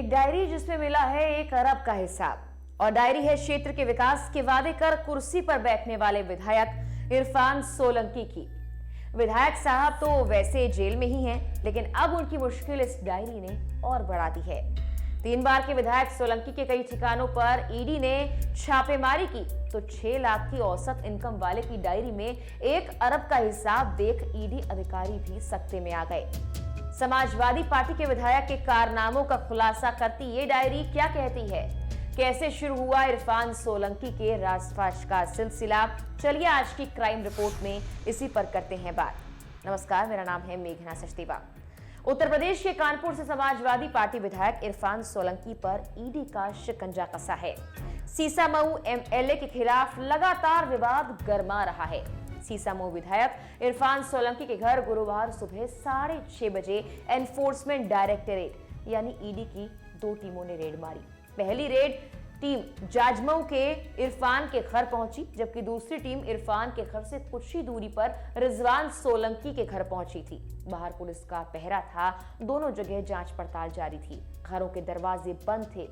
एक डायरी जिसमें मिला है 1 अरब का हिसाब, और डायरी है क्षेत्र के विकास के वादे कर कुर्सी पर बैठने वाले विधायक इरफान सोलंकी की। विधायक साहब तो वैसे जेल में ही हैं, लेकिन अब उनकी मुश्किल इस डायरी ने और बढ़ा दी है। 3 बार के विधायक सोलंकी के कई ठिकानों पर ईडी ने छापेमारी की तो 6 लाख की औसत इनकम वाले की डायरी में 1 अरब का हिसाब देख ईडी अधिकारी भी सकते में आ गए। समाजवादी पार्टी के विधायक के कारनामों का खुलासा करती ये डायरी क्या कहती है, कैसे शुरू हुआ इरफान सोलंकी के राजपाश का सिलसिला, चलिए आज की क्राइम रिपोर्ट में इसी पर करते हैं बात। नमस्कार, मेरा नाम है मेघना सचदेवा। उत्तर प्रदेश के कानपुर से समाजवादी पार्टी विधायक इरफान सोलंकी पर ईडी का शिकंजा कसा है। सीसामऊ एमएलए के खिलाफ लगातार विवाद गरमा रहा है। सीसामऊ विधायक इरफान सोलंकी के घर गुरुवार सुबह 6:30 बजे एनफोर्समेंट डायरेक्टरेट यानी ईडी की 2 टीमों ने रेड मारी। पहली रेड टीम जाजमऊ के इरफान के घर पहुंची, जबकि दूसरी टीम इरफान के घर से कुछ ही दूरी पर रिजवान सोलंकी के घर पहुंची थी। बाहर पुलिस का पहरा था, दोनों जगह जांच पड़ताल जारी थी। घरों के दरवाजे बंद थे।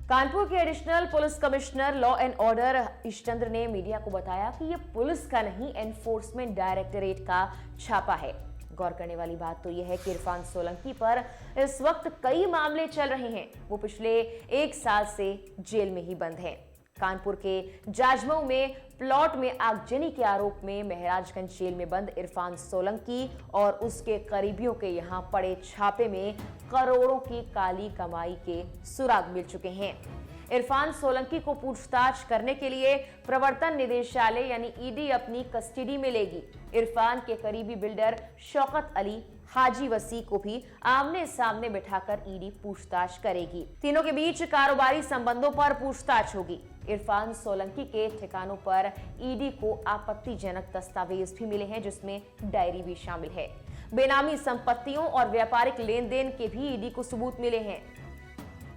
कानपुर के additional police commissioner law and order Ishchandra ने मीडिया को बताया कि यह पुलिस का नहीं, एनफोर्समेंट डायरेक्टरेट का छापा है। गौर करने वाली बात तो यह है कि इरफान सोलंकी पर इस वक्त कई मामले चल रहे हैं। वो पिछले 1 साल से जेल में ही बंद हैं। कानपुर के जाजमऊ में प्लॉट में आगजनी के आरोप में महाराजगंज जेल में बंद इरफान सोलंकी और उसके करीबियों के यहां पड़े छापे में करोड़ों की काली कमाई के सुराग मिल चुके हैं। इरफान सोलंकी को पूछताछ करने के लिए प्रवर्तन निदेशालय यानी ईडी अपनी कस्टडी में लेगी। इरफान के करीबी बिल्डर शौकत अली, हाजी वसी को भी आमने सामने बिठाकर ईडी पूछताछ करेगी। तीनों के बीच कारोबारी संबंधों पर पूछताछ होगी। इरफान सोलंकी के ठिकानों पर ईडी को आपत्तिजनक दस्तावेज भी मिले हैं, जिसमें डायरी भी शामिल है। बेनामी संपत्तियों और व्यापारिक लेन देन के भी ईडी को सबूत मिले हैं।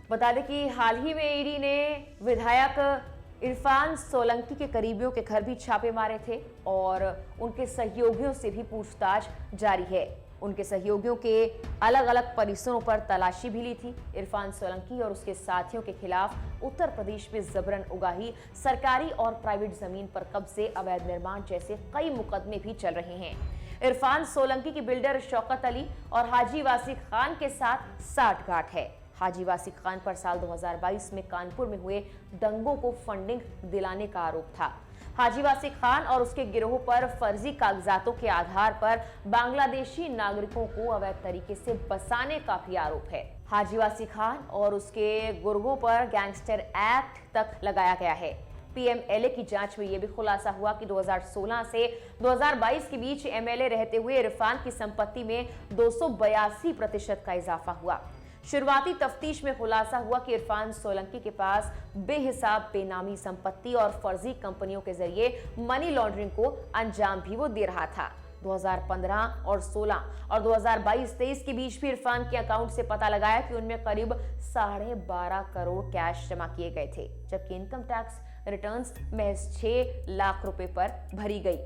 बता दें कि हाल ही में ईडी ने विधायक इरफान सोलंकी के करीबियों के घर भी छापे मारे थे और उनके सहयोगियों से भी पूछताछ जारी है। उनके सहयोगियों के अलग अलग परिसरों पर तलाशी भी ली थी। इरफान सोलंकी और उसके साथियों के खिलाफ उत्तर प्रदेश में जबरन उगाही, सरकारी और प्राइवेट जमीन पर कब्जे, अवैध निर्माण जैसे कई मुकदमे भी चल रहे हैं। इरफान सोलंकी की बिल्डर शौकत अली और हाजी वासी खान के साथ साठगांठ है। हाजी वासी खान पर साल 2022 में कानपुर में हुए दंगों को फंडिंग दिलाने का आरोप था। हाजी वासी खान और उसके गिरोह पर फर्जी कागजातों के आधार पर बांग्लादेशी नागरिकों को अवैध तरीके से बसाने का भी आरोप है। हाजी वासी खान और उसके गिरोह पर गैंगस्टर एक्ट तक लगाया गया है। पीएमएलए की जांच में यह भी खुलासा हुआ कि 2016 से 2022 के बीच एमएलए रहते हुए इरफान की संपत्ति में 282% का इजाफा हुआ। शुरुआती तफ्तीश में खुलासा हुआ कि इरफान सोलंकी के पास बेहिसाब बेनामी संपत्ति और फर्जी कंपनियों के जरिए मनी लॉन्ड्रिंग को अंजाम भी वो दे रहा था। 2015 और 16 और 2022-23 के बीच भी इरफान के अकाउंट से पता लगाया कि उनमें करीब 12.5 करोड़ कैश जमा किए गए थे, जबकि इनकम टैक्स रिटर्न्स महज 6 लाख रुपए पर भरी गई।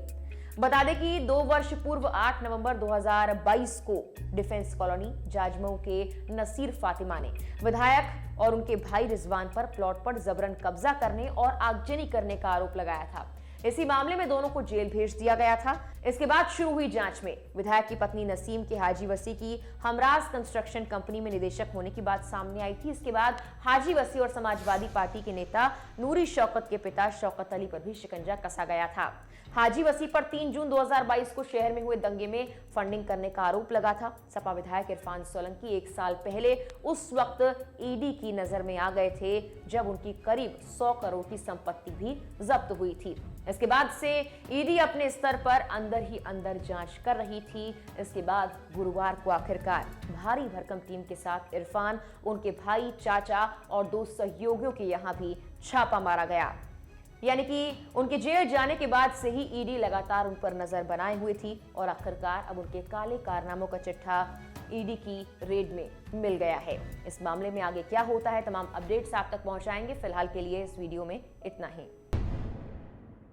बता दें कि 2 वर्ष पूर्व 8 नवंबर 2022 को डिफेंस कॉलोनी जाजमऊ के नसीर फातिमा ने विधायक और उनके भाई रिजवान पर प्लॉट पर जबरन कब्जा करने और आगजनी करने का आरोप लगाया था। इसी मामले में दोनों को जेल भेज दिया गया था। इसके बाद शुरू हुई जांच में विधायक की पत्नी नसीम के हाजी वसी की हमराज कंस्ट्रक्शन कंपनी में निदेशक होने की बात सामने आई थी। इसके बाद हाजी वसी और समाजवादी पार्टी के नेता नूरी शौकत के पिता शौकत अली पर भी शिकंजा कसा गया था। हाजी वसी पर 3 जून 2022 को शहर में हुए दंगे में फंडिंग करने का आरोप लगा था। सपा विधायक इरफान सोलंकी 1 साल पहले उस वक्त ईडी की नजर में आ गए थे, जब उनकी करीब 100 करोड़ की संपत्ति भी जब्त हुई थी। इसके बाद से ईडी अपने स्तर पर अंदर ही अंदर जांच कर रही थी। इसके बाद गुरुवार को आखिरकार भारी भरकम टीम के साथ इरफान, उनके भाई, चाचा और 2 सहयोगियों के यहां भी छापा मारा गया। यानी कि उनके जेल जाने के बाद से ही ईडी लगातार उन पर नजर बनाए हुए थी और आखिरकार अब उनके काले कारनामों का चिट्ठा ईडी की रेड में मिल गया है। इस मामले में आगे क्या होता है, तमाम अपडेट्स आप तक पहुंचाएंगे। फिलहाल के लिए इस वीडियो में इतना ही।